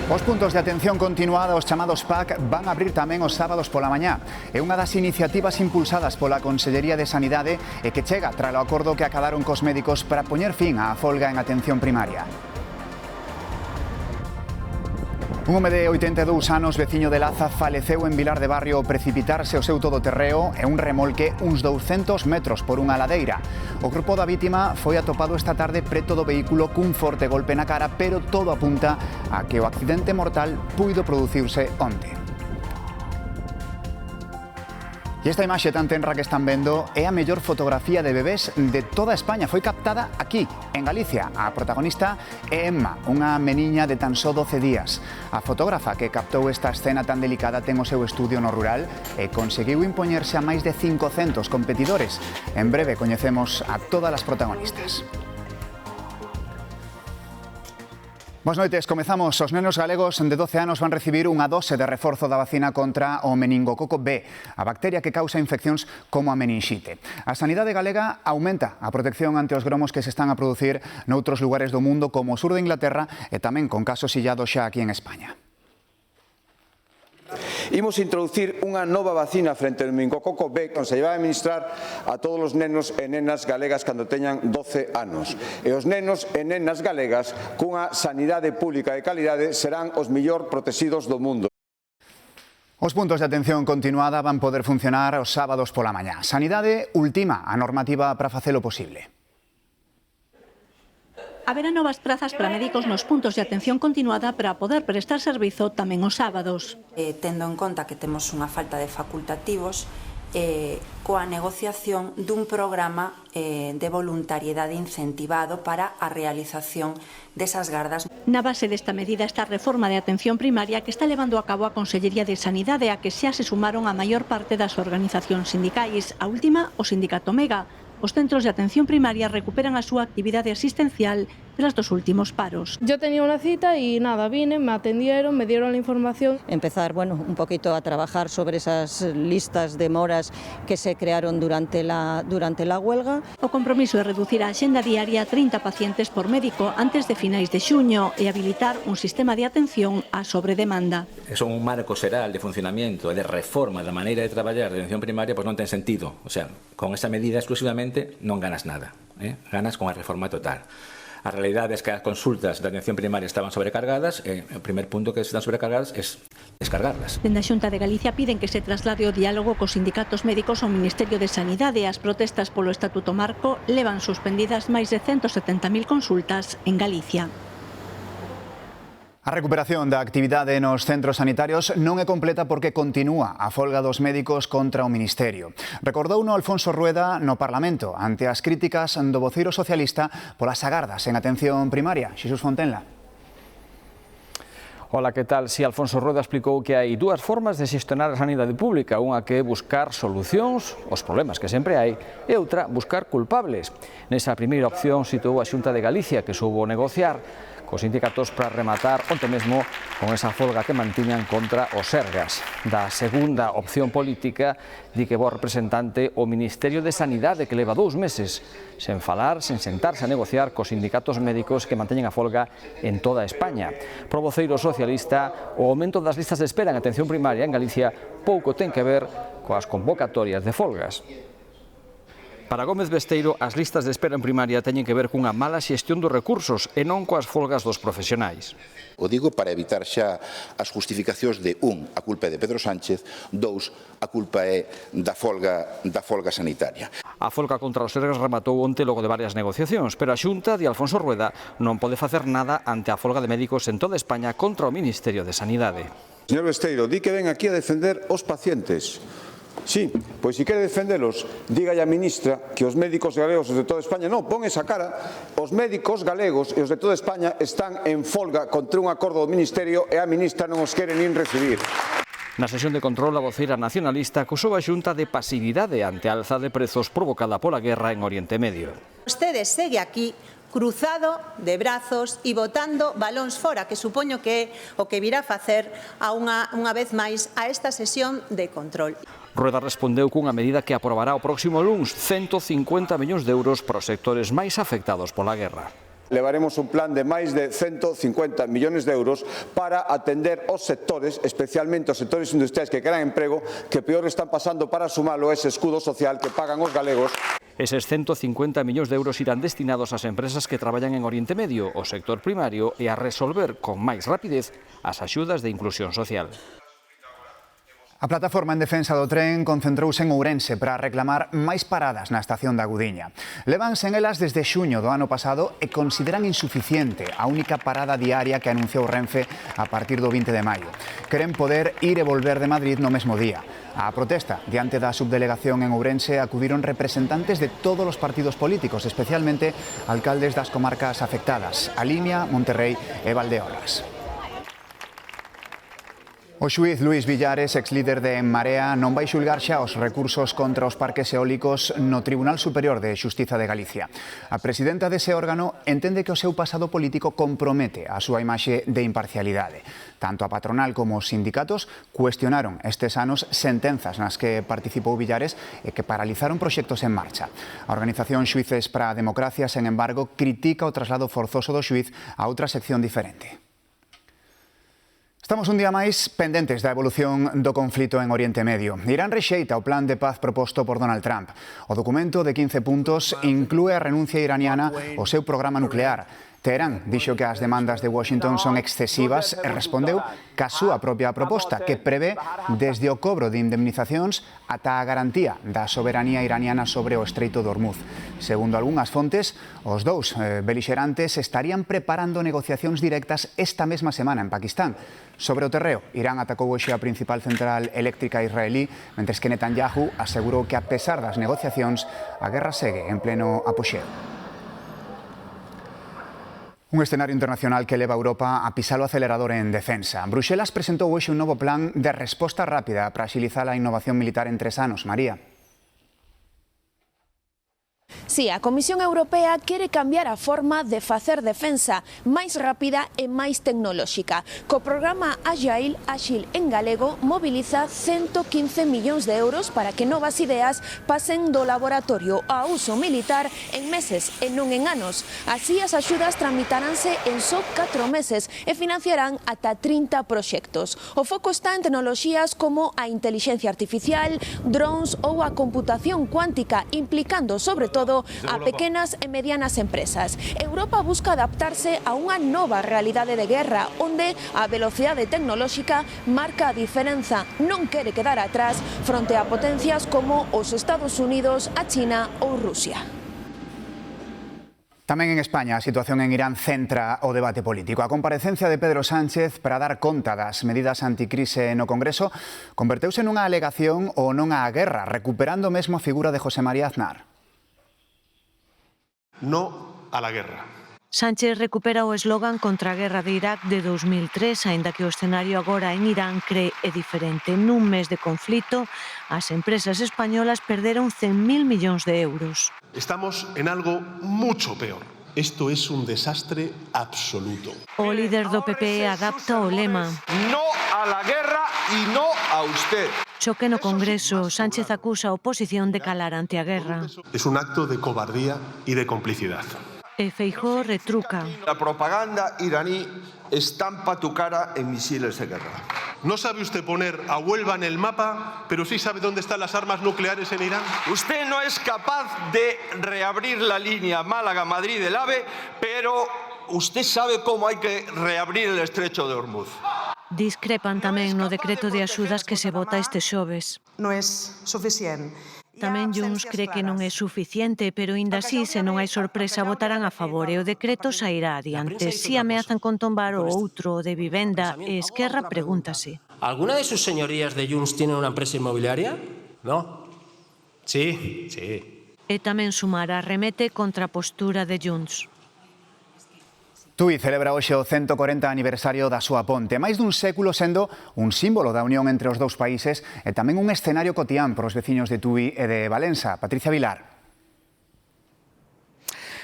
Os puntos de atención continuada, os chamados PAC, van a abrir tamén os sábados pola mañá. É unha das iniciativas impulsadas pola Consellería de Sanidade e que chega tras o acordo que acadaron cos médicos para poñer fin á folga en atención primaria. Un home de 82 anos, veciño de Laza, faleceu en Vilar de Barrio ao precipitarse o seu todoterreo e un remolque uns 200 metros por unha ladeira. O corpo da vítima foi atopado esta tarde preto do vehículo cun forte golpe na cara, pero todo apunta a que o accidente mortal puido producirse onte. E esta imaxe tan tenra que están vendo é a mellor fotografía de bebés de toda España. Foi captada aquí, en Galicia. A protagonista é Emma, unha meniña de tan só 12 días. A fotógrafa que captou esta escena tan delicada ten o seu estudio no rural e conseguiu impoñerse a máis de 500 competidores. En breve coñecemos a todas as protagonistas. Boas noites, comezamos. Os nenos galegos de 12 anos van recibir unha dose de reforzo da vacina contra o meningococo B, a bacteria que causa infeccións como a meningite. A sanidade galega aumenta a protección ante os gromos que se están a producir noutros lugares do mundo como o sur de Inglaterra e tamén con casos illados xa aquí en España. Imos introducir unha nova vacina frente ao meningococo B que se vai a administrar a todos os nenos e nenas galegas cando teñan 12 anos. E os nenos e nenas galegas cunha sanidade pública de calidade serán os mellor protegidos do mundo. Os puntos de atención continuada van poder funcionar os sábados pola mañá. Sanidade ultima a normativa para facelo posible. Haberá novas prazas para médicos nos puntos de atención continuada para poder prestar servizo tamén os sábados. Tendo en conta que temos unha falta de facultativos, coa negociación dun programa de voluntariedade incentivado para a realización desas gardas. Na base desta medida está a reforma de atención primaria que está levando a cabo a Consellería de Sanidade, a que xa se sumaron a maior parte das organizacións sindicais. A última, o sindicato Mega. Os centros de atención primaria recuperan a súa actividade asistencial tras dos últimos paros. Yo tenía una cita y nada, vine, me atendieron, me dieron la información. Empezar, un poquito a trabajar sobre esas listas de moras que se crearon durante la huelga. O compromiso é reducir a axenda diaria a 30 pacientes por médico antes de finais de xuño e habilitar un sistema de atención á sobredemanda. Son un marco xeral de funcionamiento e de reforma da maneira de traballar de atención primaria, pois non ten sentido. O sea, con esa medida exclusivamente non ganas nada, ganas con a reforma total. A realidade é que as consultas de atención primaria estaban sobrecargadas e o primer punto que están sobrecargadas é descargarlas. Dende a Xunta de Galicia piden que se traslade o diálogo cos sindicatos médicos ao Ministerio de Sanidade. As protestas polo Estatuto Marco levan suspendidas máis de 170.000 consultas en Galicia. A recuperación da actividade nos centros sanitarios non é completa porque continúa a folga dos médicos contra o Ministerio. Recordouno Alfonso Rueda no Parlamento ante as críticas do voceiro socialista polas agardas en atención primaria. Xesús Fontenla. Ola, que tal? Si Alfonso Rueda explicou que hai dúas formas de xestionar a sanidade pública, unha que é buscar solucións aos problemas que sempre hai e outra buscar culpables. Nesa primeira opción situou a Xunta de Galicia que soubo negociar cos sindicatos para rematar onte mesmo con esa folga que mantiñan contra os Sergas. Da segunda opción política, di que bo representante o Ministerio de Sanidade que leva 2 meses sen falar, sen sentarse a negociar cos sindicatos médicos que manteñen a folga en toda España. Pro voceiro socialista, o aumento das listas de espera en atención primaria en Galicia pouco ten que ver coas convocatorias de folgas. Para Gómez Besteiro, as listas de espera en primaria teñen que ver cunha mala xestión dos recursos e non coas folgas dos profesionais. O digo para evitar xa as justificacións de a culpa é de Pedro Sánchez, 2, a culpa é da folga sanitaria. A folga contra os Sergas rematou onte logo de varias negociacións, pero a Xunta de Alfonso Rueda non pode facer nada ante a folga de médicos en toda España contra o Ministerio de Sanidade. Señor Besteiro, di que ven aquí a defender os pacientes. Sí, pois se quere defendelos, dígalle a ministra que os médicos galegos de toda España non pon esa cara. Os médicos galegos e os de toda España están en folga contra un acordo do Ministerio e a ministra non os quere nin recibir. Na sesión de control, a voceira nacionalista acusou a Xunta de pasividade ante a alza de prezos provocada pola guerra en Oriente Medio. Vostede segue aquí cruzado de brazos e botando balóns fora, que supoño que é o que virá facer unha vez máis a esta sesión de control. Rueda respondeu cunha medida que aprobará o próximo luns, 150 millóns de euros para os sectores máis afectados pola guerra. Levaremos un plan de máis de 150 millóns de euros para atender os sectores, especialmente os sectores industriais que crean emprego, que peor están pasando para sumalo ese escudo social que pagan os galegos. Eses 150 millóns de euros irán destinados ás empresas que traballan en Oriente Medio, o sector primario e a resolver con máis rapidez as axudas de inclusión social. A plataforma en defensa do tren concentrouse en Ourense para reclamar máis paradas na estación da Gudiña. Levanse en elas desde xuño do ano pasado e consideran insuficiente a única parada diaria que anunciou Renfe a partir do 20 de maio. Queren poder ir e volver de Madrid no mesmo día. A protesta diante da subdelegación en Ourense acudiron representantes de todos os partidos políticos, especialmente alcaldes das comarcas afectadas, A Limia, Monterrey e Valdeorras. O xuíz Luís Villares, exlíder de En Marea, non vai xulgar xa os recursos contra os parques eólicos no Tribunal Superior de Xustiza de Galicia. A presidenta dese órgano entende que o seu pasado político compromete a súa imaxe de imparcialidade. Tanto a patronal como os sindicatos cuestionaron estes anos sentenzas nas que participou Villares e que paralizaron proxectos en marcha. A organización Xuíces para a Democracia, sen embargo, critica o traslado forzoso do xuíz a outra sección diferente. Estamos un día máis pendentes da evolución do conflito en Oriente Medio. Irán rexeita o plan de paz proposto por Donald Trump. O documento de 15 puntos inclúe a renuncia iraniana ao seu programa nuclear. Teherán dixo que as demandas de Washington son excesivas e respondeu ca súa propia proposta, que prevé desde o cobro de indemnizacións ata a garantía da soberanía iraniana sobre o Estreito de Hormuz. Segundo algunhas fontes, os dous belixerantes estarían preparando negociacións directas esta mesma semana en Pakistán. Sobre o terreo, Irán atacou hoxe a principal central eléctrica israelí, mentres que Netanyahu asegurou que, a pesar das negociacións, a guerra segue en pleno apoxeo. Un escenario internacional que leva a Europa a pisar o acelerador en defensa. Bruxelas presentou hoxe un novo plan de resposta rápida para axilizar a innovación militar en 3 anos. María. Si, a Comisión Europea quere cambiar a forma de facer defensa máis rápida e máis tecnolóxica. Co programa Agile en galego mobiliza 115 millóns de euros para que novas ideas pasen do laboratorio a uso militar en meses e non en anos. Así, as axudas tramitaránse en só 4 meses e financiarán ata 30 proxectos. O foco está en tecnoloxías como a inteligencia artificial, drones ou a computación cuántica, implicando sobre todo a pequenas e medianas empresas. Europa busca adaptarse a unha nova realidade de guerra, onde a velocidade tecnolóxica marca a diferenza. Non quere quedar atrás fronte a potencias como os Estados Unidos, a China ou Rusia. Tamén en España a situación en Irán centra o debate político. A comparecencia de Pedro Sánchez para dar conta das medidas anticrise no Congreso converteuse nunha alegación ou non á guerra, recuperando mesmo a figura de José María Aznar. No a la guerra. Sánchez recupera o eslogan contra a guerra de Irak de 2003, aínda que o escenario agora en Irán é diferente. Nun mes de conflito, as empresas españolas perderon 100.000 millóns de euros. Estamos en algo mucho peor. Esto es un desastre absoluto. O líder do PP adapta o lema. No a la guerra y no a usted. Choque no Congreso, Sánchez acusa a oposición de calar ante a guerra. Es un acto de cobardía y de complicidad. E Feijóo retruca. La propaganda iraní estampa tu cara en misiles de guerra. No sabe usted poner a Huelva en el mapa, pero sí sabe dónde están las armas nucleares en Irán. Usted no es capaz de reabrir la línea Málaga-Madrid del AVE, pero usted sabe cómo hay que reabrir el estrecho de Hormuz. Discrepan tamén no decreto de axudas que se vota este xoves. Non é suficiente. Tamén Junts cree que non é suficiente, pero aínda así, se non hai sorpresa, votarán a favor e o decreto sairá adiante. Si ameazan con tombar o outro de vivenda, e Esquerra pregúntase. ¿Alguna de sus señorías de Junts tiene una empresa inmobiliaria? No. Sí. E tamén Sumar arremete contra a postura de Junts. Tui celebra hoxe o 140 aniversario da súa ponte, máis dun século sendo un símbolo da unión entre os dous países e tamén un escenario cotián para os veciños de Tui e de Valença. Patricia Vilar.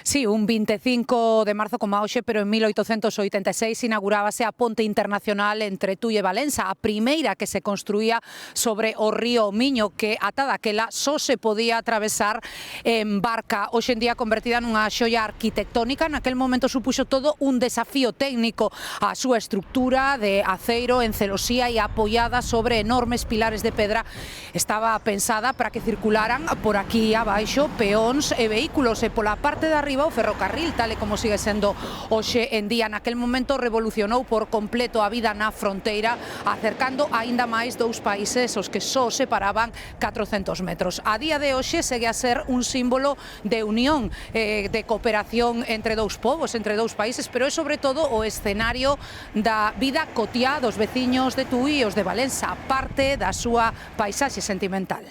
Sí, un 25 de marzo como hoxe, pero en 1886 inaugurábase a ponte internacional entre Tui e Valença, a primeira que se construía sobre o río Miño, que ata daquela só se podía atravesar en barca. Hoxe en día convertida nunha xoia arquitectónica, naquel momento supuxo todo un desafío técnico. A súa estructura de aceiro en celosía e apoiada sobre enormes pilares de pedra estaba pensada para que circularan por aquí abaixo peóns e vehículos, e pola parte de arriba o ferrocarril, tal e como sigue sendo hoxe en día. Naquel momento revolucionou por completo a vida na fronteira, acercando aínda máis dous países os que só separaban 400 metros. A día de hoxe segue a ser un símbolo de unión, de cooperación entre dous povos, entre dous países, pero é sobre todo o escenario da vida cotiá dos veciños de Tui e os de Valença, parte da súa paisaxe sentimental.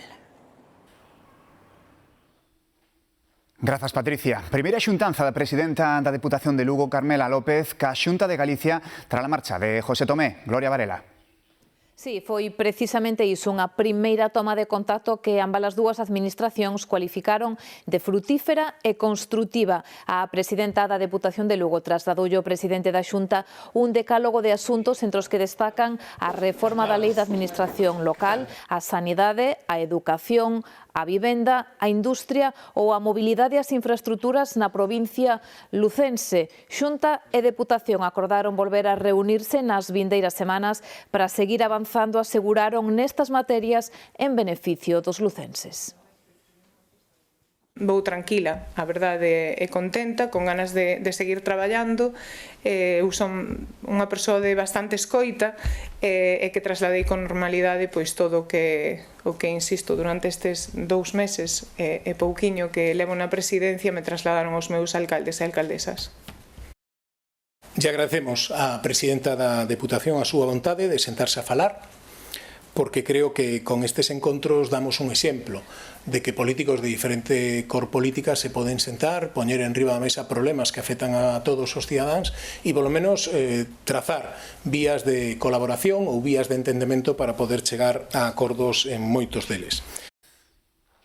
Grazas, Patricia. Primeira xuntanza da presidenta da Deputación de Lugo, Carmela López, ca Xunta de Galicia tras a marcha de José Tomé. Gloria Varela. Sí, foi precisamente iso, unha primeira toma de contacto que ambas as dúas administracións cualificaron de frutífera e construtiva. A presidenta da Deputación de Lugo trasladoulle ao presidente da Xunta un decálogo de asuntos entre os que destacan a reforma da Lei da Administración Local, a sanidade, a educación, a vivenda, a industria ou a mobilidade e as infraestructuras na provincia lucense. Xunta e Deputación acordaron volver a reunirse nas vindeiras semanas para seguir avanzando, aseguraron, nestas materias en beneficio dos lucenses. Vou tranquila, a verdade, e contenta, con ganas de seguir traballando. Eu son unha persoa de bastante escoita e que trasladei con normalidade pois todo o que insisto, durante estes 2 meses e pouquiño que levo na presidencia me trasladaron os meus alcaldes e alcaldesas. E agradecemos á presidenta da Deputación a súa vontade de sentarse a falar, porque creo que con estes encontros damos un exemplo de que políticos de diferente cor política se poden sentar, poñer en riba da mesa problemas que afectan a todos os cidadáns e, polo menos, trazar vías de colaboración ou vías de entendemento para poder chegar a acordos en moitos deles.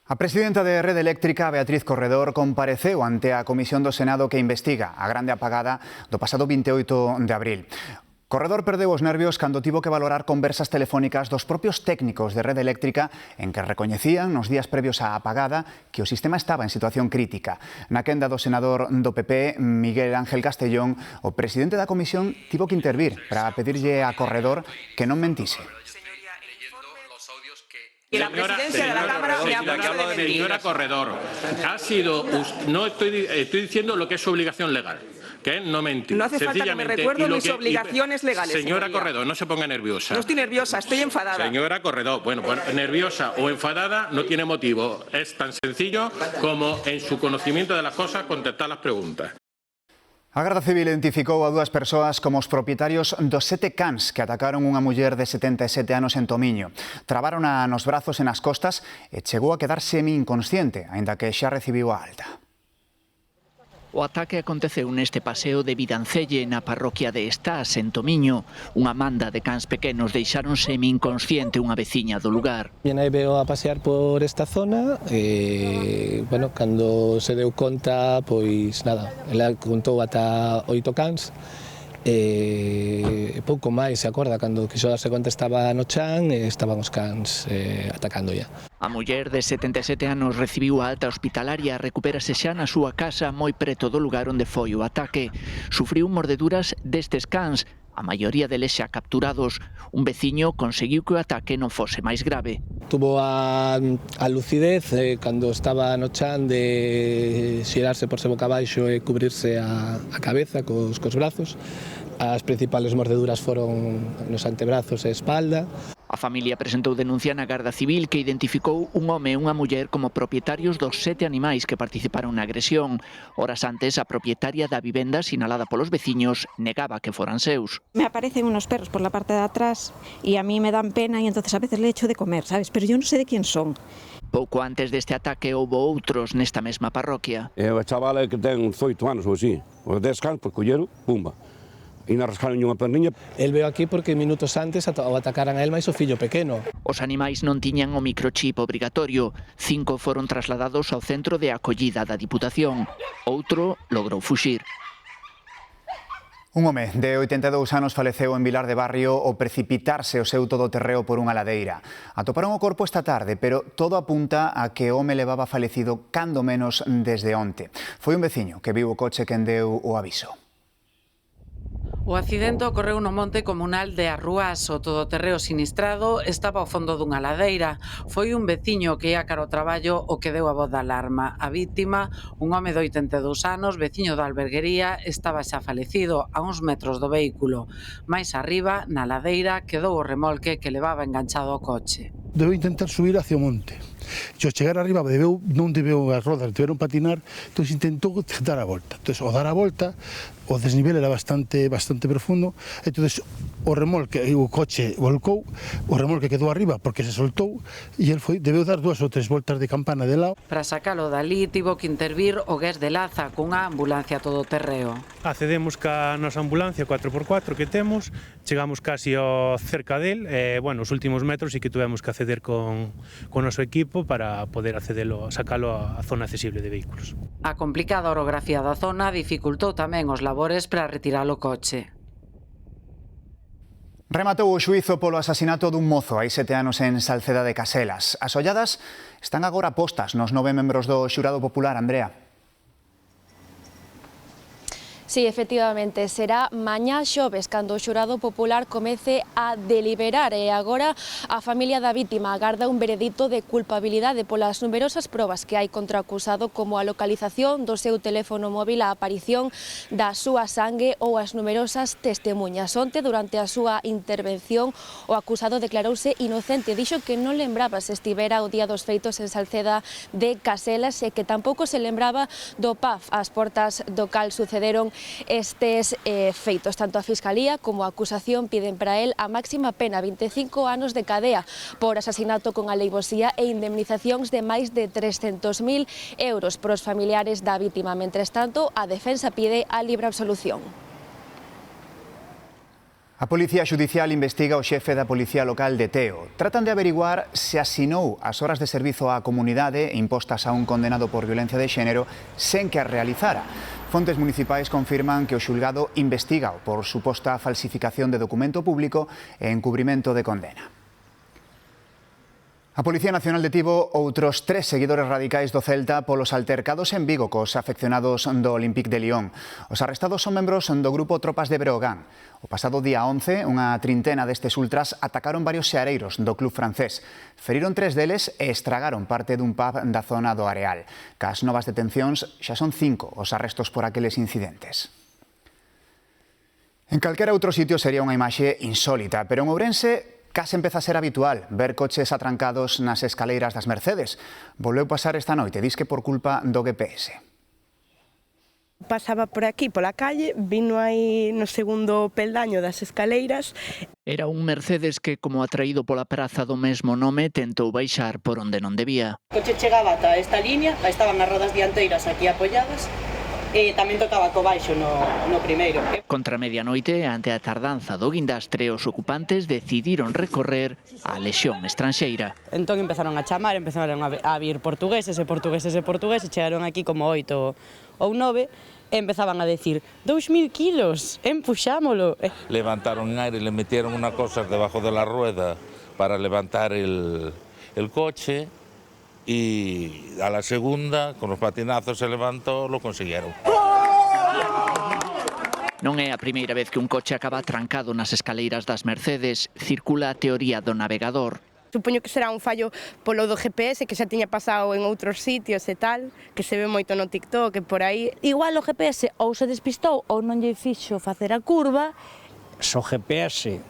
A presidenta de Rede Eléctrica, Beatriz Corredor, compareceu ante a Comisión do Senado que investiga a grande apagada do pasado 28 de abril. Corredor perdeu os nervios cando tivo que valorar conversas telefónicas dos propios técnicos de Rede Eléctrica en que recoñecían nos días previos á apagada que o sistema estaba en situación crítica. Na quenda do senador do PP, Miguel Ángel Castellón, o presidente da comisión tivo que intervir para pedirlle a Corredor que non mentise. Y la presidencia de la Cámara me acusa de mentir. Señora Corredor, no estoy diciendo lo que es su obligación legal, que es no mentir. No hace falta que me recuerde mis obligaciones legales. Señora Corredor, no se ponga nerviosa. No estoy nerviosa, estoy enfadada. Señora Corredor, bueno, nerviosa o enfadada no tiene motivo. Es tan sencillo como en su conocimiento de las cosas contestar las preguntas. A Garda Civil identificou a 2 persoas como os propietarios dos 7 cans que atacaron unha muller de 77 anos en Tomiño. Trabárona nos brazos e nas costas e chegou a quedar semi-inconsciente, aínda que xa recibiu a alta. O ataque aconteceu neste paseo de Vidancelle na parroquia de Estás, en Tomiño. Unha manda de cans pequenos deixaron semi-inconsciente unha veciña do lugar. Mi nai veo a pasear por esta zona e, bueno, cando se deu conta, pois nada, ela contou ata 8 cans e pouco máis se acorda cando quixo darse conta estaba no chan e estaban os cans atacando ya. A muller de 77 anos recibiu a alta hospitalaria, recupérase xa na súa casa moi preto do lugar onde foi o ataque. Sufriu mordeduras destes cans, a maioría deles xa capturados. Un veciño conseguiu que o ataque non fose máis grave. Tuvo a lucidez cando estaba no chan de xirarse por se boca abaixo e cubrirse a cabeza cos brazos. As principales mordeduras foron nos antebrazos e espalda. A familia presentou denuncia na Garda Civil que identificou un home e unha muller como propietarios dos 7 animais que participaron na agresión. Horas antes, a propietaria da vivenda sinalada polos veciños negaba que foran seus. Me aparecen unos perros por la parte de atrás y a mí me dan pena y entonces a veces le echo de comer, ¿sabes? Pero yo no sé de quién son. Pouco antes deste ataque houve outros nesta mesma parroquia. A chavala que ten 8 anos ou así, os 10 cans, pois colleron, pumba. e rascaron unha perniña. El veo aquí porque minutos antes o atacaran a el máis o fillo pequeno. Os animais non tiñan o microchip obrigatorio. 5 foron trasladados ao centro de acollida da Diputación. Outro logrou fuxir. Un home de 82 anos faleceu en Vilar de Barrio ao precipitarse o seu todoterreo por unha ladeira. Atoparon o corpo esta tarde, pero todo apunta a que o home levaba falecido cando menos desde onte. Foi un veciño que viu o coche quen deu o aviso. O accidente ocorreu no monte comunal de Arrúas. O todoterreo sinistrado estaba ao fondo dunha ladeira. Foi un veciño que ia cara ao traballo o que deu a voz de alarma. A vítima, un home de 82 anos, veciño da alberguería, estaba xa falecido a uns metros do vehículo. Mais arriba, na ladeira, quedou o remolque que levaba enganchado ao coche. Debeu intentar subir hacia o monte. E ao chegar arriba non debeu as rodas, deberon patinar, entón intentou dar a volta. Entón, ao dar a volta, o desnivel era bastante profundo, entón o remolque, o coche volcou, o remolque quedou arriba porque se soltou e el debeu dar 2 ou 3 voltas de campana de lado. Para sacalo dali tivo que intervir o GES de Laza cunha ambulancia todoterreo. Accedemos ca nosa ambulancia 4x4 que temos, chegamos casi ao cerca del, os últimos metros e que tuvemos que acceder con o noso equipo para poder sacalo á zona accesible de vehículos. A complicada orografía da zona dificultou tamén os labores para retirar o coche. Rematou o xuízo polo asasinato dun mozo hai 7 anos en Salceda de Caselas. As olladas están agora postas nos 9 membros do xurado popular, Andrea. Sí, efectivamente, será mañá xoves cando o xurado popular comece a deliberar e agora a familia da vítima agarda un veredicto de culpabilidade polas numerosas probas que hai contra o acusado, como a localización do seu teléfono móvil, a aparición da súa sangue ou as numerosas testemunhas. Onte, durante a súa intervención, o acusado declarouse inocente, dixo que non lembraba se estivera o día dos feitos en Salceda de Caselas e que tampouco se lembraba do pub ás portas do cal sucederon estes feitos. Tanto a Fiscalía como a acusación piden para él a máxima pena, 25 anos de cadea por asasinato con alevosía e indemnizacións de máis de 300.000 euros para os familiares da vítima. Mentres tanto, a defensa pide a libre absolución. A Policía Xudicial investiga o xefe da Policía Local de Teo. Tratan de averiguar se asinou as horas de servizo á comunidade impostas a un condenado por violencia de xénero sen que as realizara. Fontes municipais confirman que o xulgado investiga por suposta falsificación de documento público e encubrimento de condena. A Policía Nacional detivo outros 3 seguidores radicais do Celta polos altercados en Vigo cos afeccionados do Olympique de Lyon. Os arrestados son membros do grupo Tropas de Breogán. O pasado día 11, unha trintena destes ultras atacaron varios xeareiros do club francés. Feriron 3 deles e estragaron parte dun pub da zona do Areal. Cas novas detencións, xa son 5 os arrestos por aqueles incidentes. En calquera outro sitio sería unha imaxe insólita, pero en Ourense case empeza a ser habitual ver coches atrancados nas escaleiras das Mercedes. Volveu pasar esta noite, disque por culpa do GPS. Pasaba por aquí, pola calle, vino aí no segundo peldaño das escaleiras. Era un Mercedes que, como atraído pola praza do mesmo nome, tentou baixar por onde non debía. O coche chegaba ata esta liña, estaban as rodas dianteiras aquí apoiadas, e tamén tocaba co baixo no primeiro. Contra medianoite, ante a tardanza do guindastre, os ocupantes decidiron recorrer a lexión estranxeira. Entón empezaron a chamar, empezaron a vir portugueses, e chegaron aquí como 8 ou 9, e empezaban a decir 2.000 kilos, empuxámolo. Levantaron en aire, le metieron una cosa debajo de la rueda para levantar el coche, y a la segunda, con los patinazos se levantó, lo consiguieron. Non é a primeira vez que un coche acaba trancado nas escaleiras das Mercedes. Circula a teoría do navegador. Supoño que será un fallo polo do GPS que xa tiña pasado en outros sitios e tal, que se ve moito no TikTok e por aí. Igual o GPS ou se despistou ou non lle fixo facer a curva. So GPS,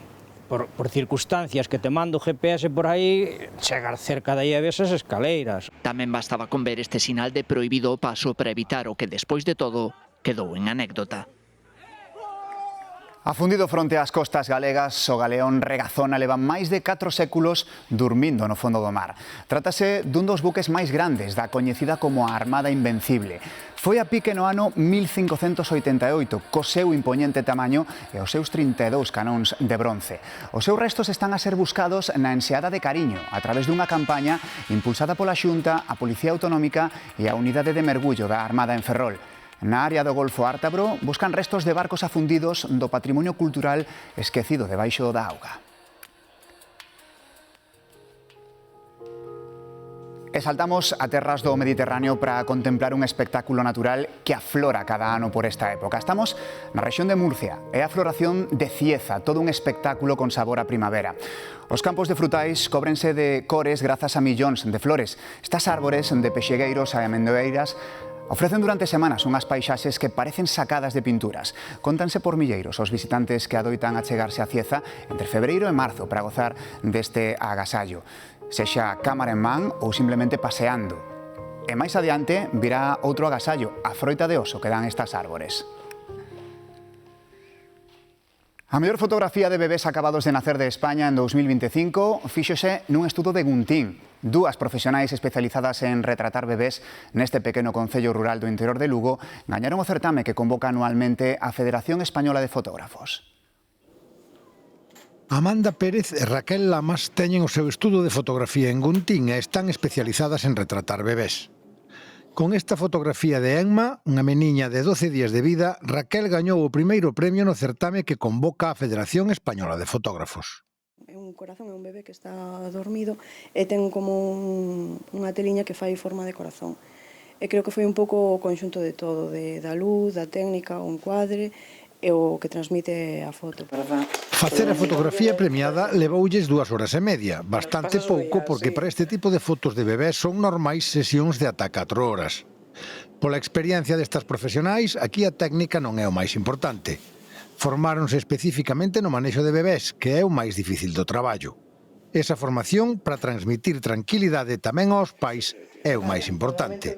por circunstancias que te mando o GPS por aí, chegar cerca de aí a esas escaleiras. Tamén bastaba con ver este sinal de prohibido o paso para evitar o que, despois de todo, quedou en anécdota. Afundido fronte ás costas galegas, o galeón Regazona leva máis de 4 séculos dormindo no fondo do mar. Trátase dun dos buques máis grandes da coñecida como a Armada Invencible. Foi a pique no ano 1588, co seu impoñente tamaño e os seus 32 canóns de bronce. Os seus restos están a ser buscados na Enseada de Cariño, a través dunha campaña impulsada pola Xunta, a Policía Autonómica e a Unidade de Mergullo da Armada en Ferrol. Na área do Golfo Ártabro buscan restos de barcos afundidos do patrimonio cultural esquecido debaixo da auga. E saltamos a terras do Mediterráneo para contemplar un espectáculo natural que aflora cada ano por esta época. Estamos na rexión de Murcia, é a floración de Cieza, todo un espectáculo con sabor a primavera. Os campos de frutais cóbrense de cores grazas a millóns de flores. Estas árbores de pexegueiros e amendoeiras ofrecen durante semanas unhas paisaxes que parecen sacadas de pinturas. Cóntanse por milleiros os visitantes que adoitan a chegarse a Cieza entre febreiro e marzo para gozar deste agasallo, sexa cámara en man ou simplemente paseando. E máis adiante virá outro agasallo, a froita de oso que dan estas árbores. A mellor fotografía de bebés acabados de nacer de España en 2025 fíxose nun estudo de Guntín. Dúas profesionais especializadas en retratar bebés neste pequeno concello rural do interior de Lugo gañaron o certame que convoca anualmente a Federación Española de Fotógrafos. Amanda Pérez e Raquel Lamas teñen o seu estudo de fotografía en Guntín e están especializadas en retratar bebés. Con esta fotografía de Emma, unha meniña de 12 días de vida, Raquel gañou o primeiro premio no certame que convoca a Federación Española de Fotógrafos. É un corazón, é un bebé que está dormido e ten como unha teliña que fai forma de corazón. E creo que foi un pouco o conxunto de todo, da luz, da técnica, o encuadre e o que transmite a foto. Facer a fotografía premiada levoulles 2 horas e media, bastante pouco porque para este tipo de fotos de bebés son normais sesións de ata 4 horas. Pola experiencia destas profesionais, aquí a técnica non é o máis importante. Formáronse especificamente no manexo de bebés, que é o máis difícil do traballo. Esa formación, para transmitir tranquilidade tamén aos pais, é o máis importante.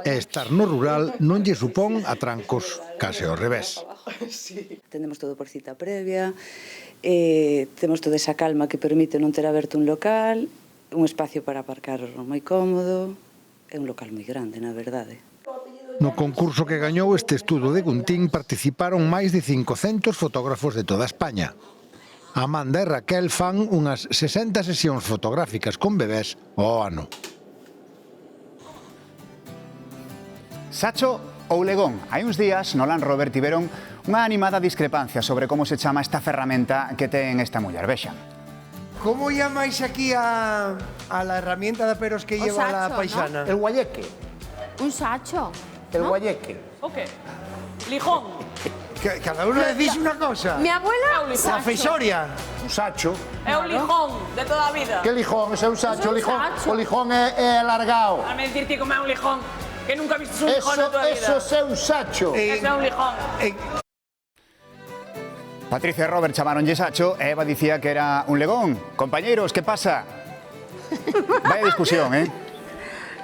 E estar no rural non lle supón atrancos case ao revés. Temos todo por cita previa, temos toda esa calma que permite non ter aberto un local, un espacio para aparcar moi cómodo, é un local moi grande, na verdade. No concurso que gañou este estudo de Guntín participaron máis de 500 fotógrafos de toda España. Amanda e Raquel fan unhas 60 sesións fotográficas con bebés ao ano. Sacho ou legón? Hai uns días no Land Rover tiveron unha animada discrepancia sobre como se chama esta ferramenta que ten esta muller. Vexan. ¿Cómo llamáis aquí a la herramienta de aperos que lleva sacho, la paisana? ¿no? El guayeque. Un sacho. El ¿no? guayeque. ¿O qué? Lijón. Cada uno decís una cosa. Mi abuela, La fesoria. Un sacho. é un lijón de toda a vida. Que lijón? Ese é un sacho. Ese é un sacho. O lijón é alargado. A me decir ti como é un lijón, que nunca viste un lijón na tua vida. Eso é un sacho. Ese é un lijón. Patricia e Robert chamaronlle Sacho e Eva dicía que era un legón. Compañeiros, que pasa? Vaya discusión, ¿eh?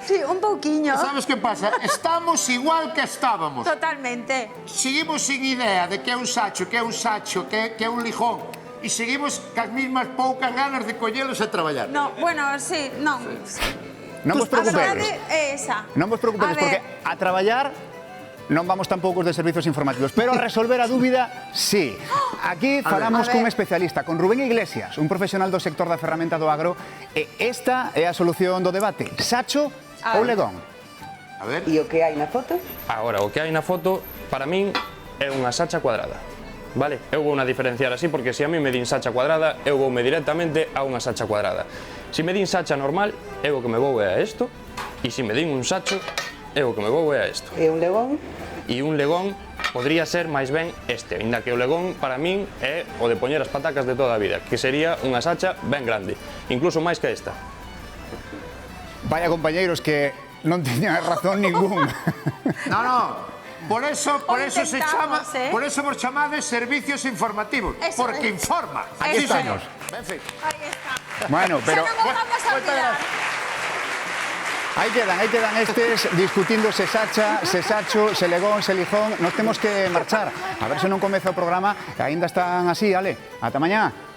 Sí, un pouquiño. ¿Sabes qué pasa? Estamos igual que estábamos. Totalmente. Seguimos sin idea de que é un sacho, que é un sacho, que é un lijón. E seguimos cas mismas poucas ganas de collelos e traballar. No, bueno, sí, non. Non vos preocupedes. A verdade é esa. Non vos preocupedes, porque a traballar non vamos tampouco de servizos informativos, pero a resolver a dúbida, sí. Aquí falamos cun especialista, con Rubén Iglesias, un profesional do sector da ferramenta do agro, e esta é a solución do debate. Sacho ou legón? A ver. E o que hai na foto? Agora, o que hai na foto, para min, é unha sacha cuadrada. Vale? Eu vou na diferenciar así, porque se a mí me din sacha cuadrada, eu voume directamente a unha sacha cuadrada. Se me din sacha normal, eu o que me vou é a isto, e se me din un sacho, eu o que me vou é a isto. E un legón? E un legón podría ser máis ben este, ainda que o legón para min é o de poñer as patacas de toda a vida, que sería unha sacha ben grande, incluso máis que esta. Vaya compañeiros que non teñan razón ningún. No. Por eso se chama, por eso vos chamades servicios informativos, Eso porque es. informa. Aquí estamos. Ben feito. Ahí está. Bueno, pero Xa non o vamos a olvidar. Aí quedan estes discutindo se Sacha, se Sacho, se Legón, se Lijón. Nos temos que marchar. A ver se non comeza o programa. Aínda están así, Ale. Ata mañá.